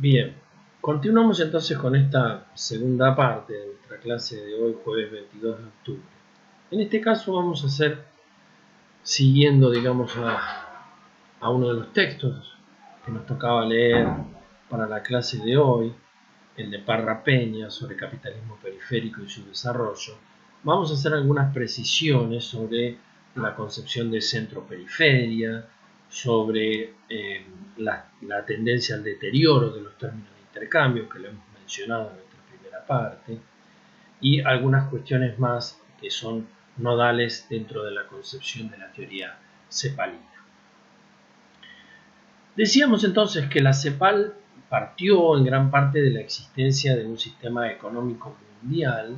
Bien, continuamos entonces con esta segunda parte de nuestra clase de hoy, jueves 22 de octubre. En este caso vamos a hacer, siguiendo, digamos, a uno de los textos que nos tocaba leer para la clase de hoy, el de Parra Peña sobre capitalismo periférico y su desarrollo. Vamos a hacer algunas precisiones sobre la concepción de centro-periferia, sobre la tendencia al deterioro de los términos de intercambio, que lo hemos mencionado en nuestra primera parte, y algunas cuestiones más que son nodales dentro de la concepción de la teoría cepalina. Decíamos entonces que la CEPAL partió en gran parte de la existencia de un sistema económico mundial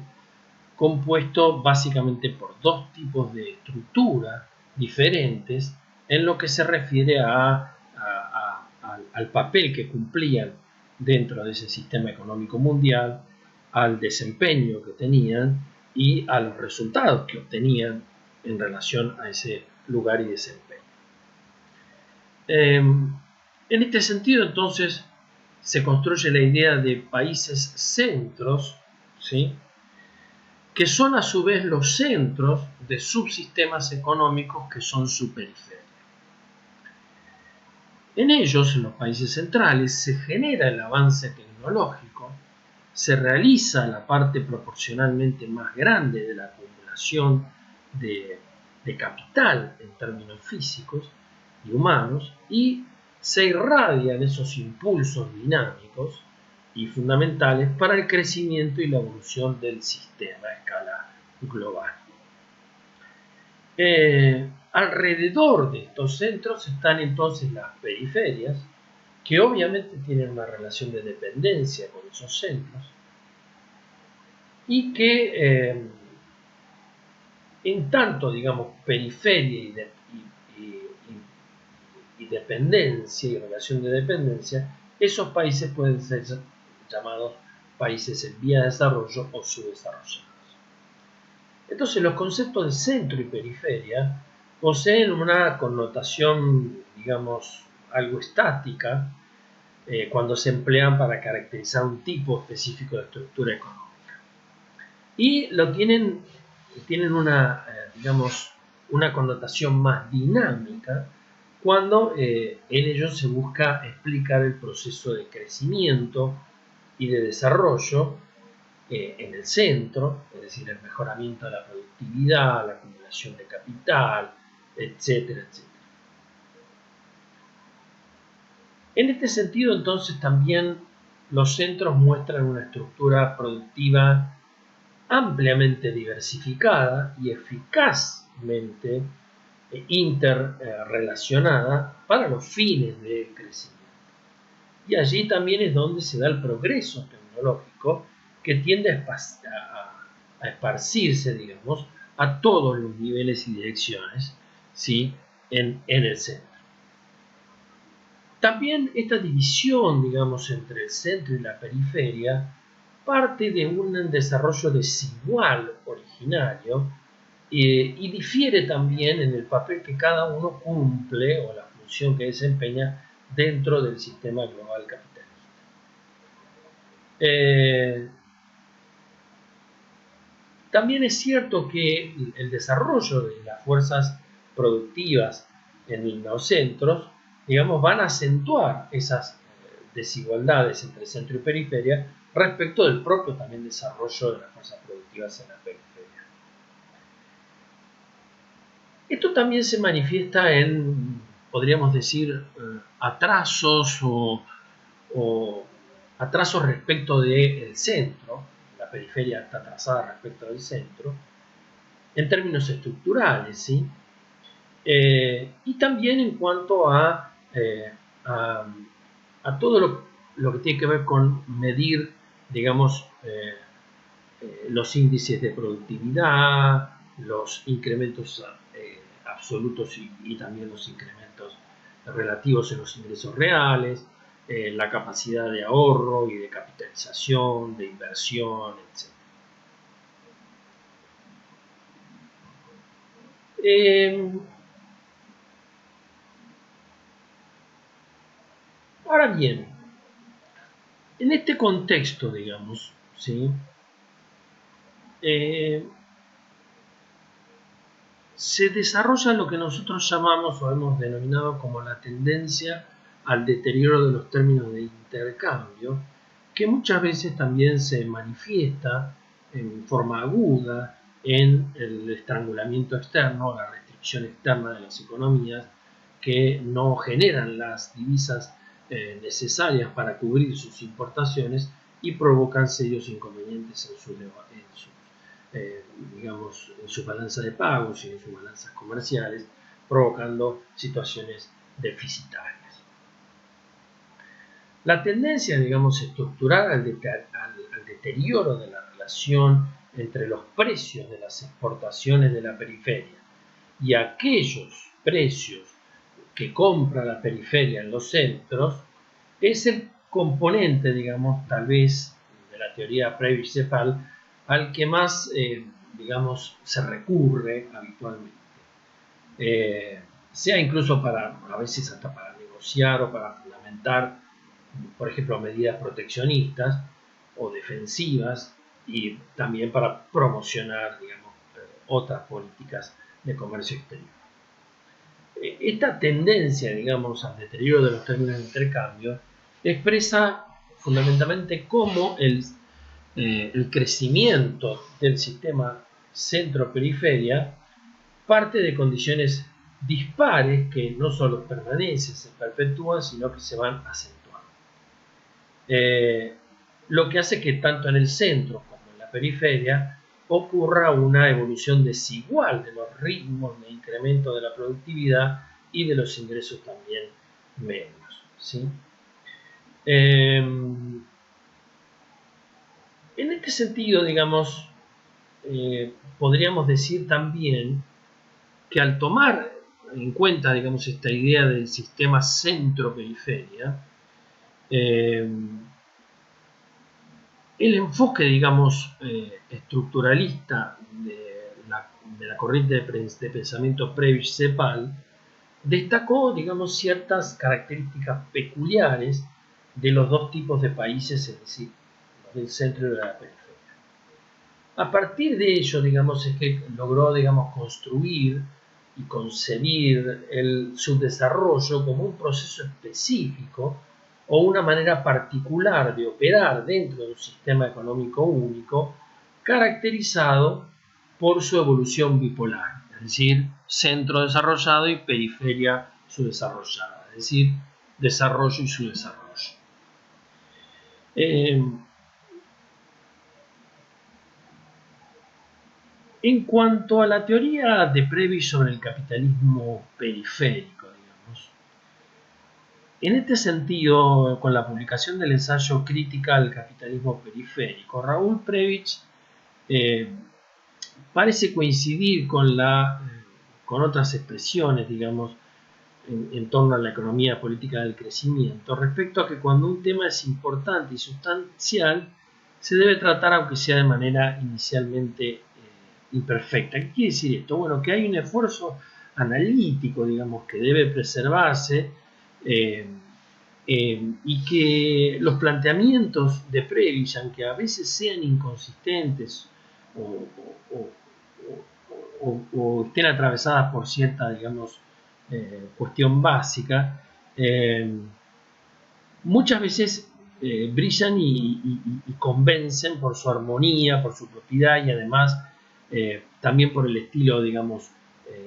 compuesto básicamente por dos tipos de estructura diferentes en lo que se refiere al papel que cumplían dentro de ese sistema económico mundial, al desempeño que tenían y a los resultados que obtenían en relación a ese lugar y desempeño. En este sentido, entonces, se construye la idea de países centros, ¿sí?, que son a su vez los centros de subsistemas económicos que son su periferia. En ellos, en los países centrales, se genera el avance tecnológico, se realiza la parte proporcionalmente más grande de la acumulación de capital en términos físicos y humanos, y se irradian esos impulsos dinámicos y fundamentales para el crecimiento y la evolución del sistema a escala global. Alrededor de estos centros están entonces las periferias, que obviamente tienen una relación de dependencia con esos centros y que en tanto, digamos, periferia y dependencia y relación de dependencia, esos países pueden ser llamados países en vía de desarrollo o subdesarrollados. Entonces, los conceptos de centro y periferia poseen una connotación, digamos, algo estática cuando se emplean para caracterizar un tipo específico de estructura económica. Y tienen una, digamos, una connotación más dinámica cuando en ellos se busca explicar el proceso de crecimiento y de desarrollo en el centro, es decir, el mejoramiento de la productividad, la acumulación de capital, etcétera, etcétera. En este sentido, entonces, también los centros muestran una estructura productiva ampliamente diversificada y eficazmente interrelacionada para los fines del crecimiento. Y allí también es donde se da el progreso tecnológico que tiende a esparcirse, digamos, a todos los niveles y direcciones, ¿sí?, en el centro. También esta división, digamos, entre el centro y la periferia parte de un desarrollo desigual originario y difiere también en el papel que cada uno cumple o la función que desempeña dentro del sistema global capitalista. También es cierto que el desarrollo de las fuerzas productivas en los centros, digamos, van a acentuar esas desigualdades entre centro y periferia respecto del propio también desarrollo de las fuerzas productivas en la periferia. Esto también se manifiesta en, podríamos decir, atrasos o atrasos respecto del centro. La periferia está atrasada respecto del centro en términos estructurales, ¿sí? Y también en cuanto a todo lo que tiene que ver con medir, digamos, los índices de productividad, los incrementos absolutos y también los incrementos relativos en los ingresos reales, la capacidad de ahorro y de capitalización, de inversión, etc. Ahora bien, En este contexto, digamos, ¿sí? Se desarrolla lo que nosotros llamamos o hemos denominado como la tendencia al deterioro de los términos de intercambio, que muchas veces también se manifiesta en forma aguda en el estrangulamiento externo, la restricción externa de las economías, que no generan las divisas necesarias para cubrir sus importaciones y provocan serios inconvenientes en su digamos, en su balanza de pagos y en sus balanzas comerciales, provocando situaciones deficitarias. La tendencia, digamos, estructural al deterioro de la relación entre los precios de las exportaciones de la periferia y aquellos precios que compra la periferia en los centros es el componente, digamos, tal vez de la teoría Prebisch-Cephal al que más, digamos, se recurre habitualmente. Sea incluso para, a veces hasta para negociar o para fundamentar, por ejemplo, medidas proteccionistas o defensivas y también para promocionar, digamos, otras políticas de comercio exterior. Esta tendencia, digamos, al deterioro de los términos de intercambio expresa fundamentalmente cómo el crecimiento del sistema centro-periferia parte de condiciones dispares que no solo permanecen, se perpetúan, sino que se van acentuando. Lo que hace que tanto en el centro como en la periferia ocurra una evolución desigual de los ritmos de incremento de la productividad y de los ingresos también medios, ¿sí? En este sentido, digamos, podríamos decir también que al tomar en cuenta, digamos, esta idea del sistema centro-periferia, el enfoque, digamos, estructuralista de la corriente de pensamiento Prebisch-Cephal destacó, digamos, ciertas características peculiares de los dos tipos de países, es decir, los del centro y de la periferia. A partir de ello, digamos, es que logró, digamos, construir y concebir el subdesarrollo como un proceso específico o una manera particular de operar dentro de un sistema económico único, caracterizado por su evolución bipolar, es decir, centro desarrollado y periferia subdesarrollada, es decir, desarrollo y subdesarrollo. En cuanto a la teoría de Prebisch sobre el capitalismo periférico, digamos, en este sentido, con la publicación del ensayo Crítica al capitalismo periférico, Raúl Prebisch parece coincidir con otras expresiones, digamos, en torno a la economía política del crecimiento, respecto a que cuando un tema es importante y sustancial, se debe tratar aunque sea de manera inicialmente imperfecta. ¿Qué quiere decir esto? Bueno, que hay un esfuerzo analítico, digamos, que debe preservarse y que los planteamientos de Prebisch, aunque a veces sean inconsistentes o estén atravesadas por cierta, digamos, cuestión básica, muchas veces brillan y convencen por su armonía, por su propiedad y además también por el estilo, digamos,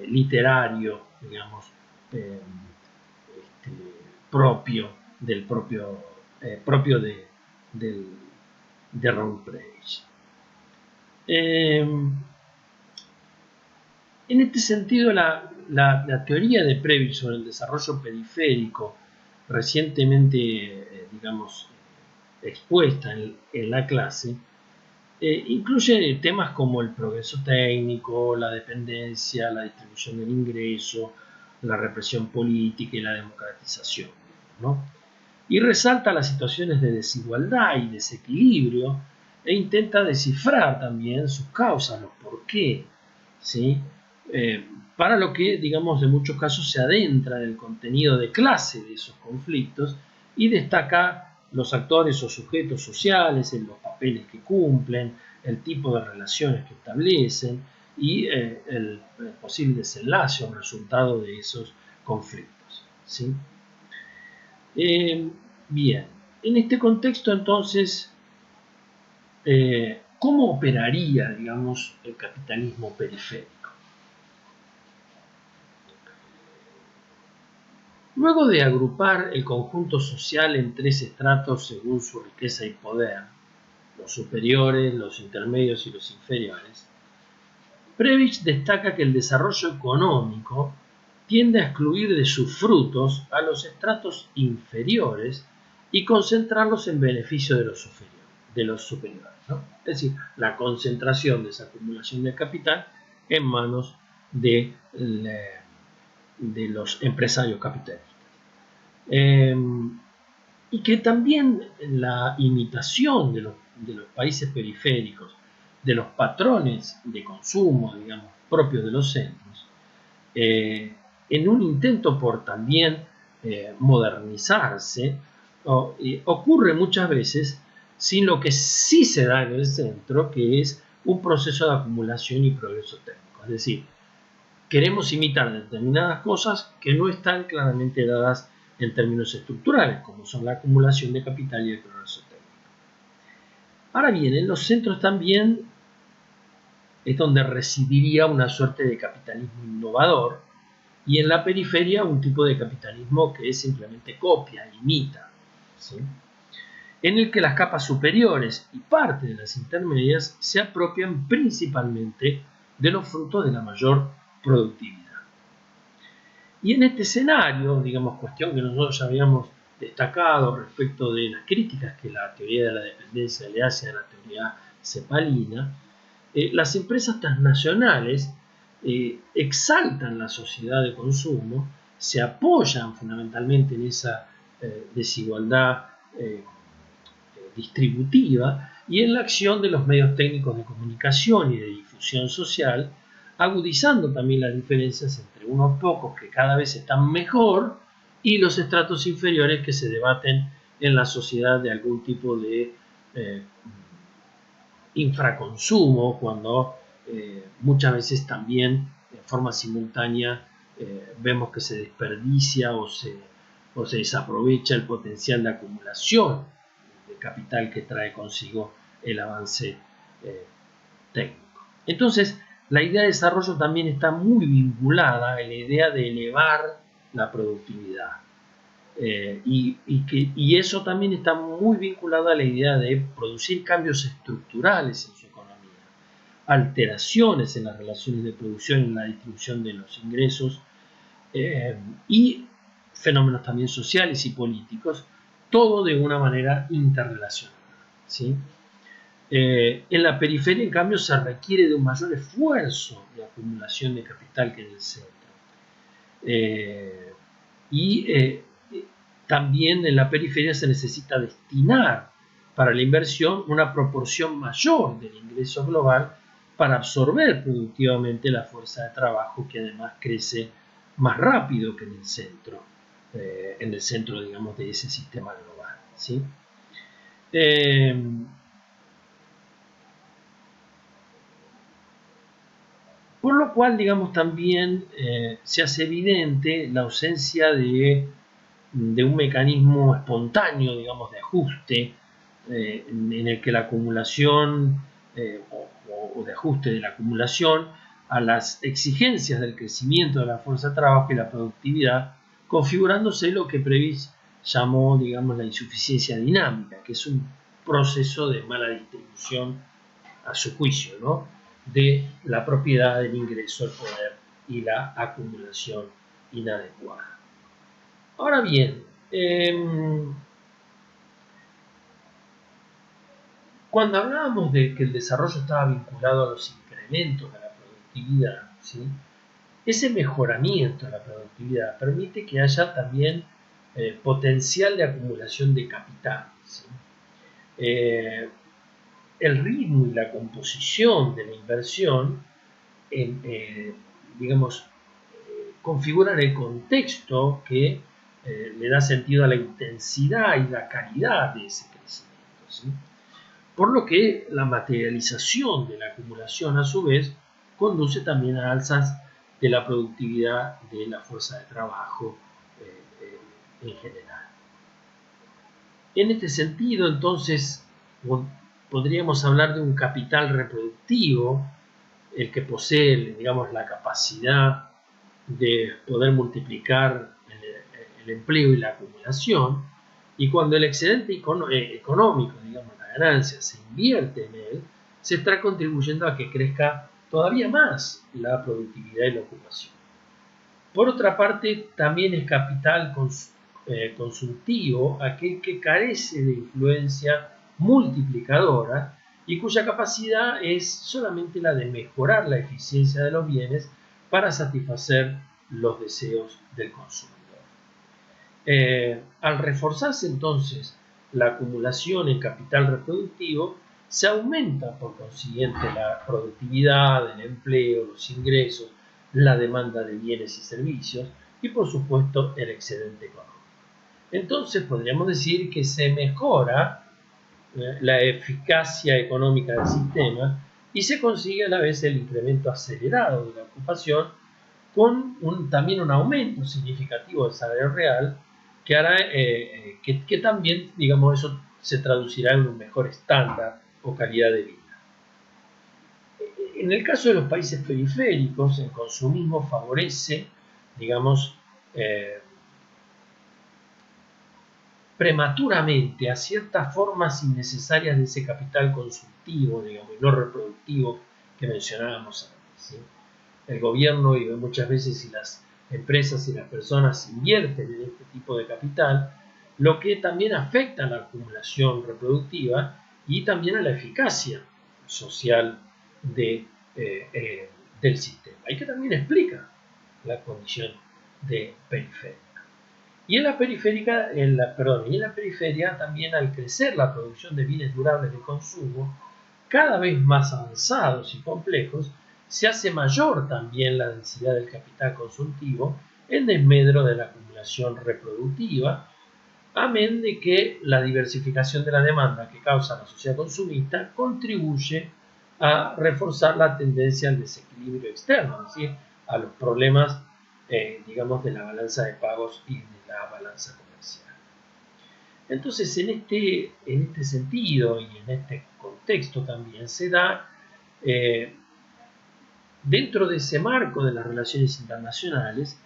literario, digamos, propio de Raúl Prebisch. En este sentido, la teoría de Prebisch sobre el desarrollo periférico, recientemente, digamos, expuesta en la clase, incluye temas como el progreso técnico, la dependencia, la distribución del ingreso, la represión política y la democratización, ¿no? Y resalta las situaciones de desigualdad y desequilibrio e intenta descifrar también sus causas, los por qué, ¿sí? Para lo que, digamos, en muchos casos se adentra en el contenido de clase de esos conflictos y destaca los actores o sujetos sociales, en los papeles que cumplen, el tipo de relaciones que establecen y el posible desenlace o resultado de esos conflictos, ¿sí? Bien, en este contexto entonces, ¿cómo operaría, digamos, el capitalismo periférico? Luego de agrupar el conjunto social en 3 estratos según su riqueza y poder, los superiores, los intermedios y los inferiores, Prebisch destaca que el desarrollo económico tiende a excluir de sus frutos a los estratos inferiores y concentrarlos en beneficio de los superiores, ¿no? Es decir, la concentración de esa acumulación de capital en manos de los empresarios capitalistas. Y que también la imitación de los países periféricos, de los patrones de consumo, digamos, propios de los centros, en un intento por también modernizarse, ocurre muchas veces sin lo que sí se da en el centro, que es un proceso de acumulación y progreso técnico. Es decir, queremos imitar determinadas cosas que no están claramente dadas en términos estructurales, como son la acumulación de capital y el progreso técnico. Ahora bien, en los centros también es donde residiría una suerte de capitalismo innovador, y en la periferia un tipo de capitalismo que simplemente copia, imita, ¿sí? En el que las capas superiores y parte de las intermedias se apropian principalmente de los frutos de la mayor productividad. Y en este escenario, digamos, cuestión que nosotros ya habíamos destacado respecto de las críticas que la teoría de la dependencia le hace a la teoría cepalina, las empresas transnacionales exaltan la sociedad de consumo, se apoyan fundamentalmente en esa desigualdad distributiva y en la acción de los medios técnicos de comunicación y de difusión social, agudizando también las diferencias entre unos pocos que cada vez están mejor y los estratos inferiores que se debaten en la sociedad de algún tipo de infraconsumo, cuando muchas veces también de forma simultánea vemos que se desperdicia o se desaprovecha el potencial de acumulación de capital que trae consigo el avance técnico. Entonces, la idea de desarrollo también está muy vinculada a la idea de elevar la productividad. Y eso también está muy vinculado a la idea de producir cambios estructurales en su economía, alteraciones en las relaciones de producción y en la distribución de los ingresos, y fenómenos también sociales y políticos, todo de una manera interrelacionada, ¿sí? En la periferia, en cambio, se requiere de un mayor esfuerzo de acumulación de capital que en el centro. También en la periferia se necesita destinar para la inversión una proporción mayor del ingreso global para absorber productivamente la fuerza de trabajo, que además crece más rápido que en el centro, digamos, de ese sistema global, ¿sí? Por lo cual, digamos, también se hace evidente la ausencia de un mecanismo espontáneo, digamos, de ajuste, en el que la acumulación o de ajuste de la acumulación a las exigencias del crecimiento de la fuerza de trabajo y la productividad, configurándose lo que Prebisch llamó, digamos, la insuficiencia dinámica, que es un proceso de mala distribución, a su juicio, ¿no?, de la propiedad, del ingreso, el poder y la acumulación inadecuada. Ahora bien, cuando hablábamos de que el desarrollo estaba vinculado a los incrementos de la productividad, ¿sí?, ese mejoramiento de la productividad permite que haya también potencial de acumulación de capital, ¿sí? El ritmo y la composición de la inversión, digamos, configuran el contexto que le da sentido a la intensidad y la calidad de ese crecimiento, ¿sí? Por lo que la materialización de la acumulación, a su vez, conduce también a alzas de la productividad de la fuerza de trabajo en general. En este sentido, entonces, podríamos hablar de un capital reproductivo, el que posee, digamos, la capacidad de poder multiplicar el empleo y la acumulación, y cuando el excedente económico, digamos, la ganancia, se invierte en él, se está contribuyendo a que crezca todavía más la productividad y la ocupación. Por otra parte, también es capital consultivo aquel que carece de influencia multiplicadora y cuya capacidad es solamente la de mejorar la eficiencia de los bienes para satisfacer los deseos del consumidor. Al reforzarse entonces la acumulación en capital reproductivo, se aumenta por consiguiente la productividad, el empleo, los ingresos, la demanda de bienes y servicios y por supuesto el excedente económico. Entonces podríamos decir que se mejora la eficacia económica del sistema y se consigue a la vez el incremento acelerado de la ocupación con también un aumento significativo del salario real que hará que también, digamos, eso se traducirá en un mejor estándar o calidad de vida. En el caso de los países periféricos, el consumismo favorece, digamos, prematuramente a ciertas formas innecesarias de ese capital consultivo, digamos, y no reproductivo que mencionábamos antes, ¿sí? El gobierno y muchas veces y las empresas y las personas invierten en este tipo de capital, lo que también afecta a la acumulación reproductiva y también a la eficacia social del sistema, y que también explica la condición de periferia. Y en la periferia también, al crecer la producción de bienes durables de consumo, cada vez más avanzados y complejos, se hace mayor también la densidad del capital consultivo en desmedro de la acumulación reproductiva, amén de que la diversificación de la demanda que causa la sociedad consumista contribuye a reforzar la tendencia al desequilibrio externo, es decir, a los problemas, digamos, de la balanza de pagos y de la balanza comercial. Entonces, en este sentido y en este contexto también se da, dentro de ese marco de las relaciones internacionales,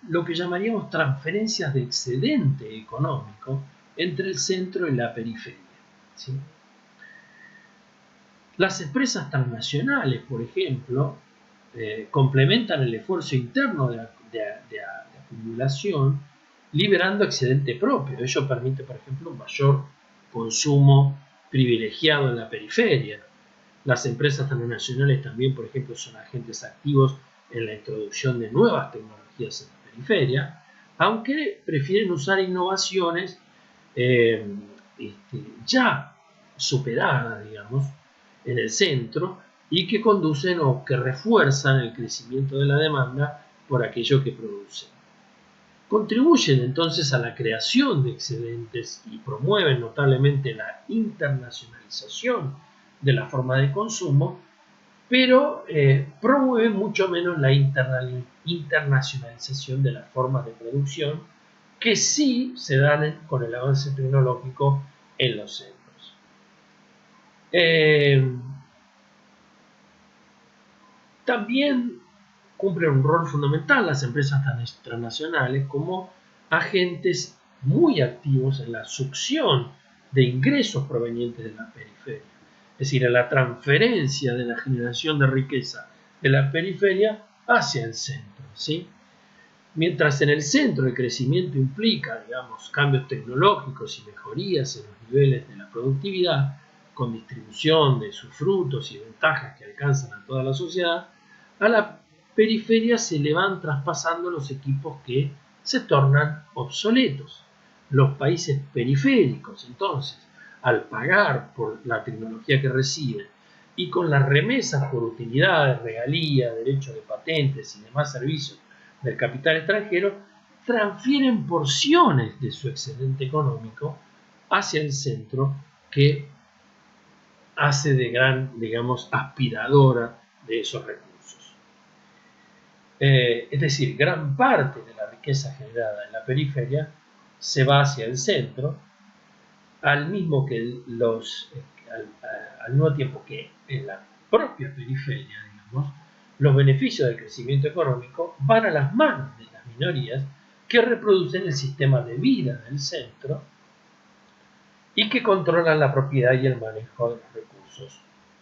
lo que llamaríamos transferencias de excedente económico entre el centro y la periferia, ¿sí? Las empresas transnacionales, por ejemplo, complementan el esfuerzo interno de acumulación liberando excedente propio. Ello permite, por ejemplo, un mayor consumo privilegiado en la periferia. Las empresas transnacionales también, por ejemplo, son agentes activos en la introducción de nuevas tecnologías en la periferia, aunque prefieren usar innovaciones ya superadas, digamos, en el centro y que conducen o que refuerzan el crecimiento de la demanda por aquello que producen. Contribuyen entonces a la creación de excedentes y promueven notablemente la internacionalización de la forma de consumo, pero promueven mucho menos la internacionalización de las formas de producción que sí se dan con el avance tecnológico en los centros. También cumplen un rol fundamental las empresas transnacionales como agentes muy activos en la succión de ingresos provenientes de la periferia, es decir, en la transferencia de la generación de riqueza de la periferia hacia el centro, ¿sí? Mientras en el centro el crecimiento implica, digamos, cambios tecnológicos y mejorías en los niveles de la productividad, con distribución de sus frutos y ventajas que alcanzan a toda la sociedad, a la periferia se le van traspasando los equipos que se tornan obsoletos. Los países periféricos, entonces, al pagar por la tecnología que reciben y con las remesas por utilidades, regalías, derechos de patentes y demás servicios del capital extranjero, transfieren porciones de su excedente económico hacia el centro, que hace de gran, digamos, aspiradora de esos recursos. Es decir, gran parte de la riqueza generada en la periferia se va hacia el centro, al mismo tiempo que en la propia periferia, digamos, los beneficios del crecimiento económico van a las manos de las minorías que reproducen el sistema de vida del centro y que controlan la propiedad y el manejo de los recursos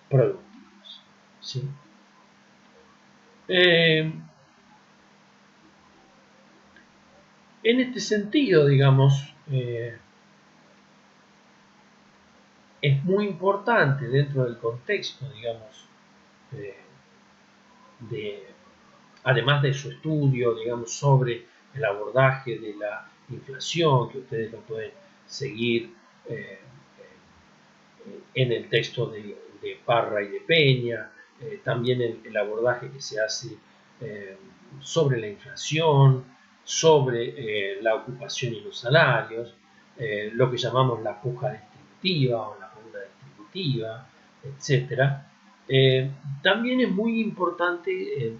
productivos. ¿Sí? En este sentido, digamos, es muy importante dentro del contexto, digamos, además de su estudio, digamos, sobre el abordaje de la inflación, que ustedes lo pueden seguir en el texto de Parra y de Peña, también el abordaje que se hace sobre la inflación, sobre la ocupación y los salarios, lo que llamamos la puja distributiva o la pugna distributiva, etc. También es muy importante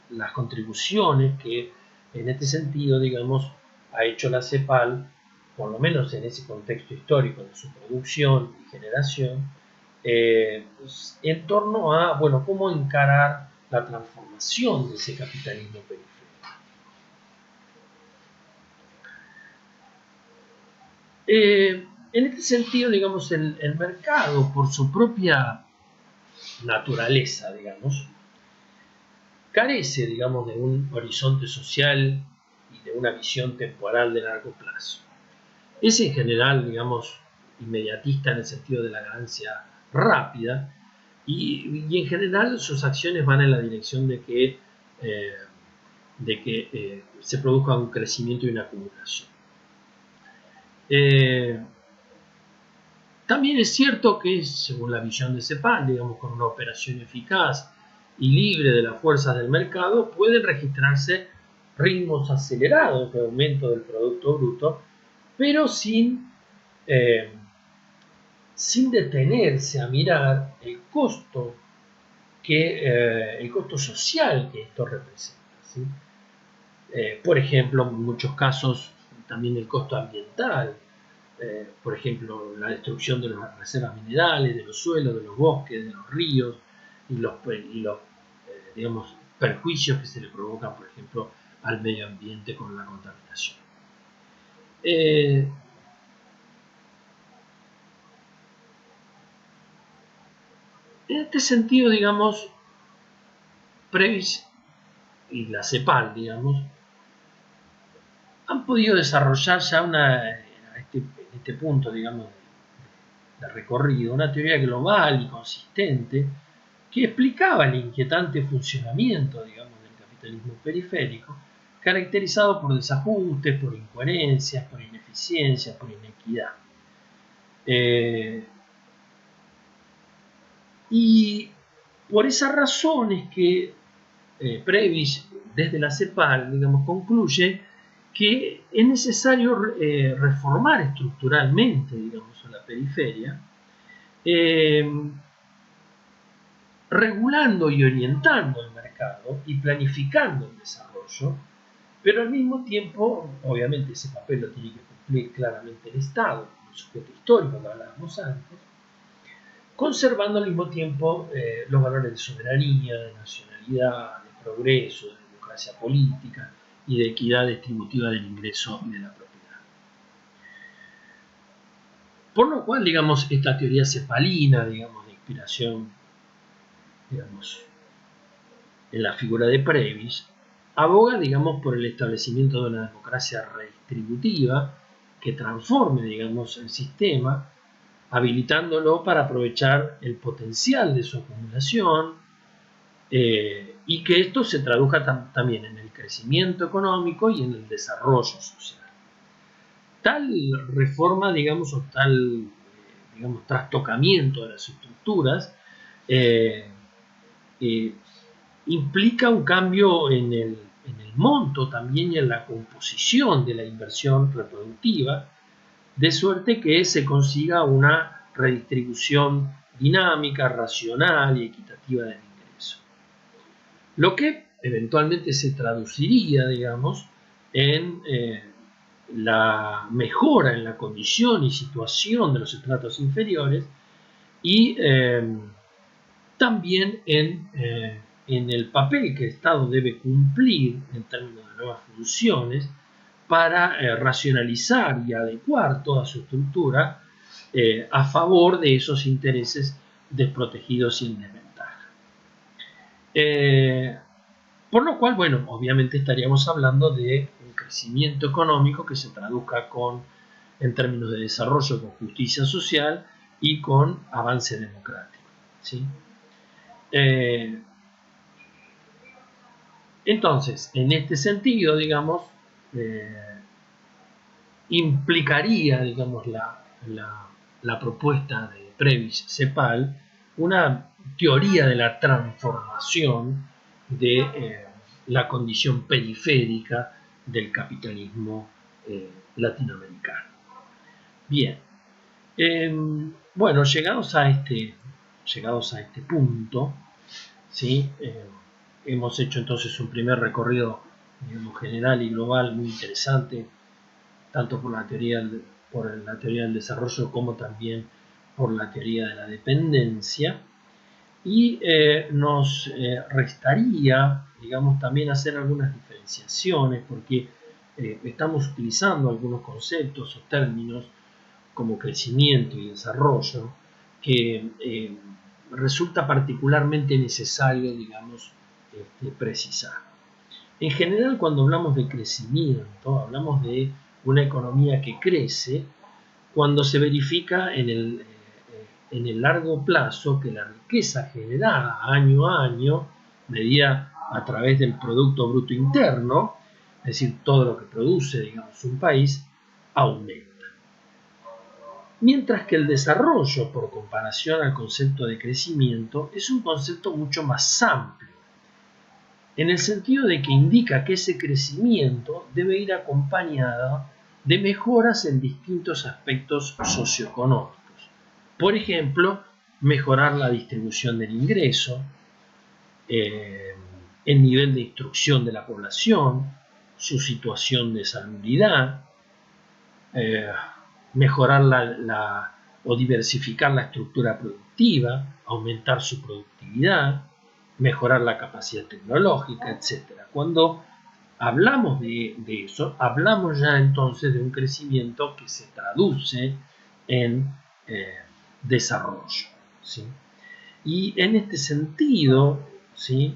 las contribuciones que en este sentido, digamos, ha hecho la CEPAL, por lo menos en ese contexto histórico de su producción y generación, en torno a, bueno, cómo encarar la transformación de ese capitalismo periférico. En este sentido, digamos, el mercado, por su propia naturaleza, digamos, carece, digamos, de un horizonte social y de una visión temporal de largo plazo. Es en general, digamos, inmediatista en el sentido de la ganancia rápida y en general sus acciones van en la dirección de que se produzca un crecimiento y una acumulación. También es cierto que, según la visión de CEPAL, digamos, con una operación eficaz y libre de las fuerzas del mercado, pueden registrarse ritmos acelerados de aumento del Producto Bruto, pero sin detenerse a mirar el costo social que esto representa, ¿sí? Por ejemplo, en muchos casos también el costo ambiental, por ejemplo, la destrucción de las reservas minerales, de los suelos, de los bosques, de los ríos y los digamos, perjuicios que se le provocan, por ejemplo, al medio ambiente con la contaminación. En este sentido, digamos, Previs y la CEPAL, digamos, han podido desarrollar ya en este punto, digamos, de recorrido, una teoría global y consistente que explicaba el inquietante funcionamiento, digamos, del capitalismo periférico, caracterizado por desajustes, por incoherencias, por ineficiencias, por inequidad. Y por esas razones que Previs, desde la CEPAL, digamos, concluye que es necesario reformar estructuralmente, digamos, a la periferia, regulando y orientando el mercado y planificando el desarrollo, pero al mismo tiempo, obviamente ese papel lo tiene que cumplir claramente el Estado, como sujeto histórico que hablábamos antes, conservando al mismo tiempo los valores de soberanía, de nacionalidad, de progreso, de democracia política y de equidad distributiva del ingreso y de la propiedad. Por lo cual, digamos, esta teoría cepalina, digamos, de inspiración, digamos, en la figura de Previs, aboga, digamos, por el establecimiento de una democracia redistributiva que transforme, digamos, el sistema, habilitándolo para aprovechar el potencial de su acumulación y que esto se traduzca también en el crecimiento económico y en el desarrollo social. Tal reforma, digamos, o tal, digamos, trastocamiento de las estructuras implica un cambio en en el monto también y en la composición de la inversión reproductiva, de suerte que se consiga una redistribución dinámica, racional y equitativa del ingreso. Lo que eventualmente se traduciría, digamos, en la mejora en la condición y situación de los estratos inferiores y también en el papel que el Estado debe cumplir en términos de nuevas funciones para racionalizar y adecuar toda su estructura a favor de esos intereses desprotegidos y en desventaja. Por lo cual, bueno, obviamente estaríamos hablando de un crecimiento económico que se traduzca en términos de desarrollo con justicia social y con avance democrático, ¿sí? Entonces, en este sentido, digamos, implicaría, digamos, la propuesta de Previs-Cepal una teoría de la transformación de la condición periférica del capitalismo latinoamericano. Bien, bueno, llegados a este punto, ¿sí? Hemos hecho entonces un primer recorrido, digamos, general y global muy interesante, tanto por la teoría del desarrollo como también por la teoría de la dependencia, y nos restaría, digamos, también hacer algunas diferenciaciones, porque estamos utilizando algunos conceptos o términos como crecimiento y desarrollo que resulta particularmente necesario, digamos, precisar. En general, cuando hablamos de crecimiento, hablamos de una economía que crece cuando se verifica en el largo plazo que la riqueza generada año a año, medida a través del Producto Bruto Interno, es decir, todo lo que produce, digamos, un país, aumenta. Mientras que el desarrollo, por comparación al concepto de crecimiento, es un concepto mucho más amplio, en el sentido de que indica que ese crecimiento debe ir acompañado de mejoras en distintos aspectos socioeconómicos. Por ejemplo, mejorar la distribución del ingreso, el nivel de instrucción de la población, su situación de salubridad, mejorar o diversificar la estructura productiva, aumentar su productividad, mejorar la capacidad tecnológica, etc. Cuando hablamos de eso, hablamos ya entonces de un crecimiento que se traduce en desarrollo, ¿sí? Y en este sentido, ¿sí?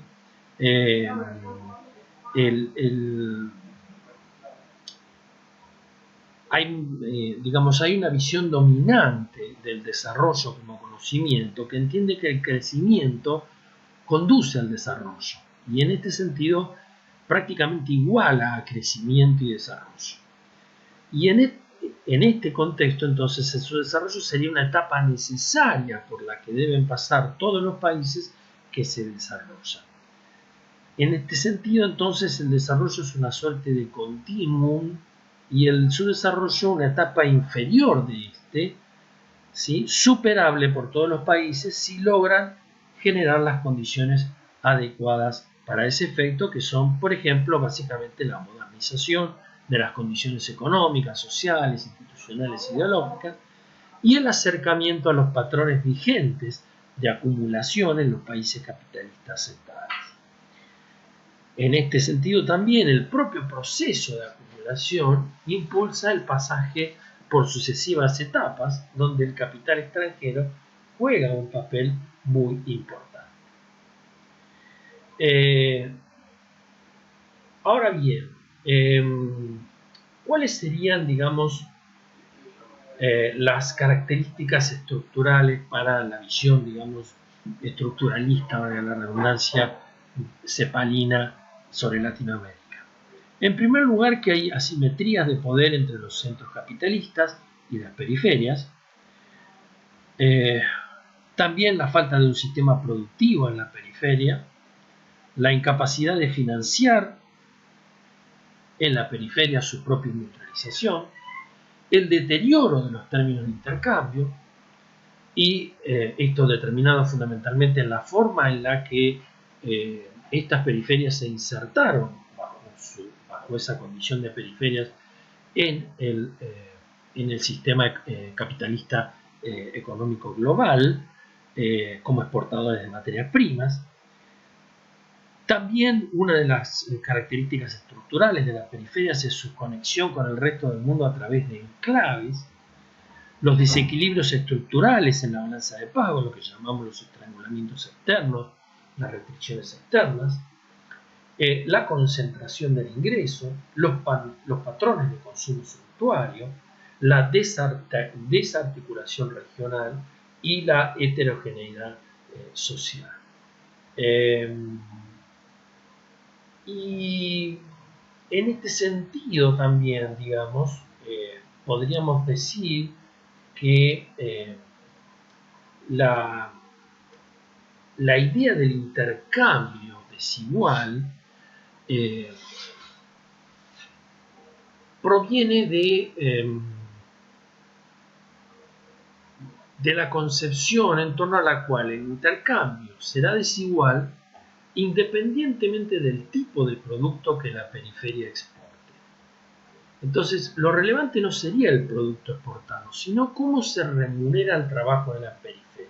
Hay una visión dominante del desarrollo como conocimiento que entiende que el crecimiento conduce al desarrollo y en este sentido prácticamente iguala a crecimiento y desarrollo. Y en este contexto entonces su desarrollo sería una etapa necesaria por la que deben pasar todos los países que se desarrollan. En este sentido entonces el desarrollo es una suerte de continuum y el subdesarrollo una etapa inferior de este, ¿sí? Superable por todos los países si logran generar las condiciones adecuadas para ese efecto, que son, por ejemplo, básicamente la modernización de las condiciones económicas, sociales, institucionales y ideológicas, y el acercamiento a los patrones vigentes de acumulación en los países capitalistas centrales. En este sentido también el propio proceso de acumulación impulsa el pasaje por sucesivas etapas donde el capital extranjero juega un papel muy importante. Ahora bien, ¿cuáles serían, digamos, las características estructurales para la visión, digamos, estructuralista, valga la redundancia, cepalina sobre Latinoamérica? En primer lugar, que hay asimetrías de poder entre los centros capitalistas y las periferias. También la falta de un sistema productivo en la periferia, la incapacidad de financiar en la periferia su propia industrialización, el deterioro de los términos de intercambio, y esto determinado fundamentalmente en la forma en la que estas periferias se insertaron bajo esa condición de periferias en el sistema capitalista económico global, como exportadores de materias primas. También una de las características estructurales de las periferias es su conexión con el resto del mundo a través de enclaves, los desequilibrios estructurales en la balanza de pago, lo que llamamos los estrangulamientos externos, las restricciones externas, la concentración del ingreso, los patrones de consumo suntuario, la desarticulación regional y la heterogeneidad social. Y en este sentido también, digamos, podríamos decir que la idea del intercambio desigual proviene de la concepción en torno a la cual el intercambio será desigual independientemente del tipo de producto que la periferia exporte. Entonces, lo relevante no sería el producto exportado, sino cómo se remunera el trabajo de la periferia.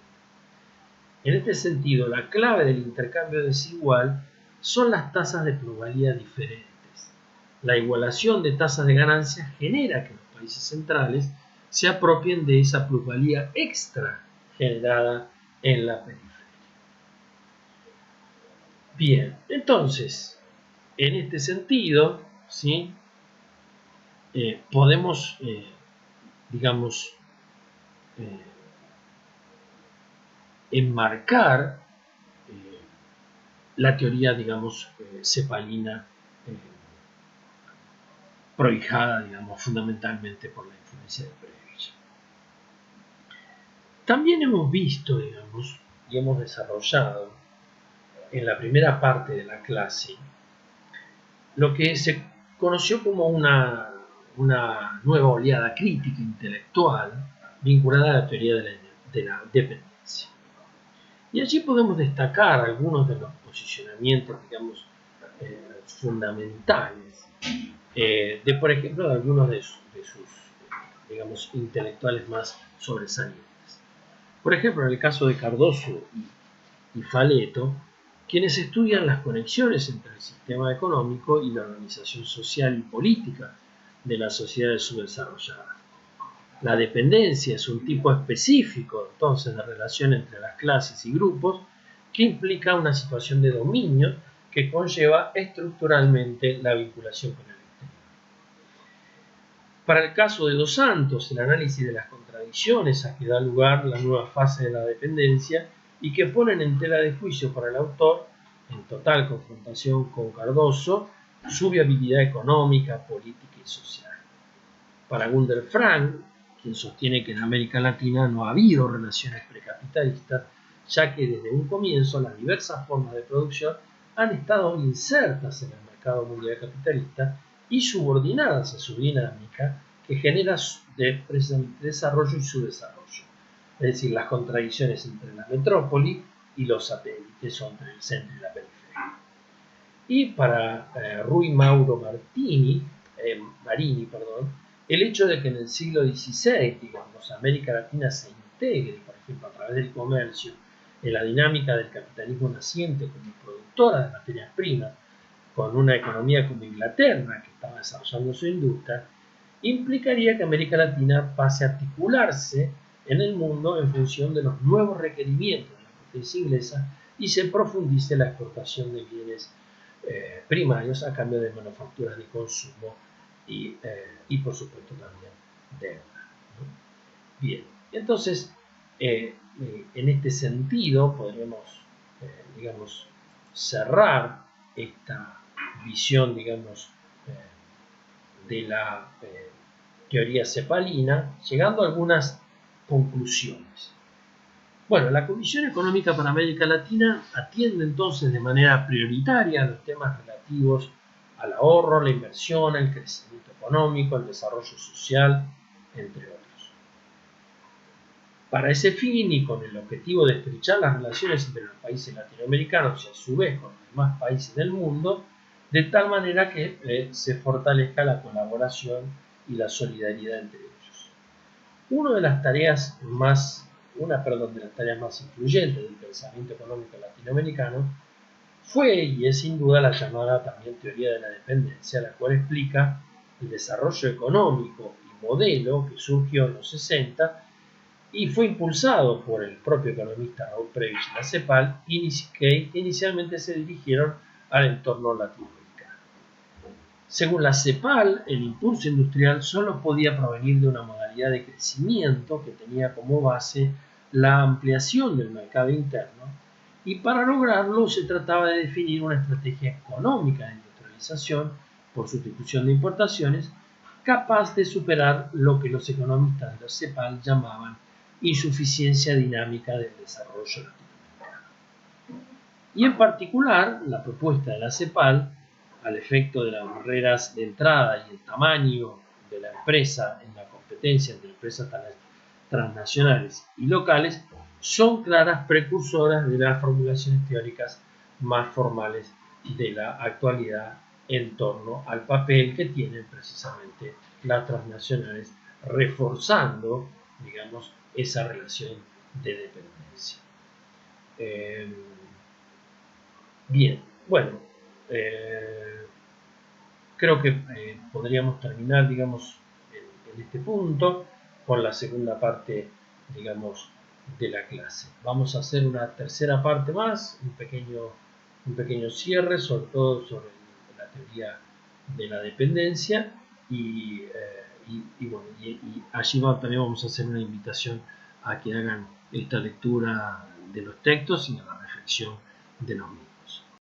En este sentido, la clave del intercambio desigual son las tasas de plusvalía diferentes. La igualación de tasas de ganancia genera que los países centrales se apropien de esa plusvalía extra generada en la periferia. Bien, entonces, en este sentido, ¿sí? Podemos, digamos, enmarcar la teoría, digamos, cepalina, prohijada, digamos, fundamentalmente por la influencia de Prebisch. También hemos visto, digamos, y hemos desarrollado en la primera parte de la clase lo que se conoció como una nueva oleada crítica intelectual vinculada a la teoría de la dependencia. Y allí podemos destacar algunos de los posicionamientos, digamos, fundamentales de, por ejemplo, de algunos de sus digamos, intelectuales más sobresalientes. Por ejemplo, en el caso de Cardoso y Faleto, quienes estudian las conexiones entre el sistema económico y la organización social y política de las sociedades subdesarrolladas. La dependencia es un tipo específico, entonces, de relación entre las clases y grupos que implica una situación de dominio que conlleva estructuralmente la vinculación con el exterior. Para el caso de Dos Santos, el análisis de las contradicciones a que da lugar la nueva fase de la dependencia y que ponen en tela de juicio para el autor, en total confrontación con Cardoso, su viabilidad económica, política y social. Para Gunder Frank, quien sostiene que en América Latina no ha habido relaciones precapitalistas, ya que desde un comienzo las diversas formas de producción han estado insertas en el mercado mundial capitalista y subordinadas a su dinámica que genera desarrollo y subdesarrollo, es decir, las contradicciones entre la metrópoli y los satélites o entre el centro y la periferia. Y para Rui Mauro Marini, el hecho de que en el siglo XVI, digamos, América Latina se integre, por ejemplo, a través del comercio, en la dinámica del capitalismo naciente como productora de materias primas, con una economía como Inglaterra, que estaba desarrollando su industria, implicaría que América Latina pase a articularse en el mundo en función de los nuevos requerimientos de la potencia inglesa y se profundice la exportación de bienes primarios a cambio de manufacturas de consumo y por supuesto también deuda, ¿no? Bien, entonces en este sentido podremos digamos cerrar esta visión, digamos, de la teoría cepalina, llegando a algunas conclusiones. Bueno, la Comisión Económica para América Latina atiende entonces de manera prioritaria a los temas relativos al ahorro, la inversión, el crecimiento económico, el desarrollo social, entre otros. Para ese fin y con el objetivo de estrechar las relaciones entre los países latinoamericanos y a su vez con los demás países del mundo, de tal manera que se fortalezca la colaboración y la solidaridad entre ellos. Una de las tareas más influyentes del pensamiento económico latinoamericano fue y es sin duda la llamada también teoría de la dependencia, la cual explica el desarrollo económico y modelo que surgió en los 60 y fue impulsado por el propio economista Raúl Prebisch y la CEPAL, que inicialmente se dirigieron al entorno latinoamericano. Según la CEPAL, el impulso industrial solo podía provenir de una modalidad de crecimiento que tenía como base la ampliación del mercado interno, y para lograrlo se trataba de definir una estrategia económica de industrialización por sustitución de importaciones capaz de superar lo que los economistas de la CEPAL llamaban insuficiencia dinámica del desarrollo latinoamericano. Y en particular, la propuesta de la CEPAL, al efecto de las barreras de entrada y el tamaño de la empresa en la competencia entre empresas transnacionales y locales, son claras precursoras de las formulaciones teóricas más formales de la actualidad en torno al papel que tienen precisamente las transnacionales, reforzando, digamos, esa relación de dependencia. Bien, bueno, creo que podríamos terminar, digamos, en este punto con la segunda parte, digamos, de la clase. Vamos a hacer una tercera parte más, un pequeño cierre, sobre todo sobre la teoría de la dependencia y allí también vamos a hacer una invitación a que hagan esta lectura de los textos y a la reflexión de los mismos.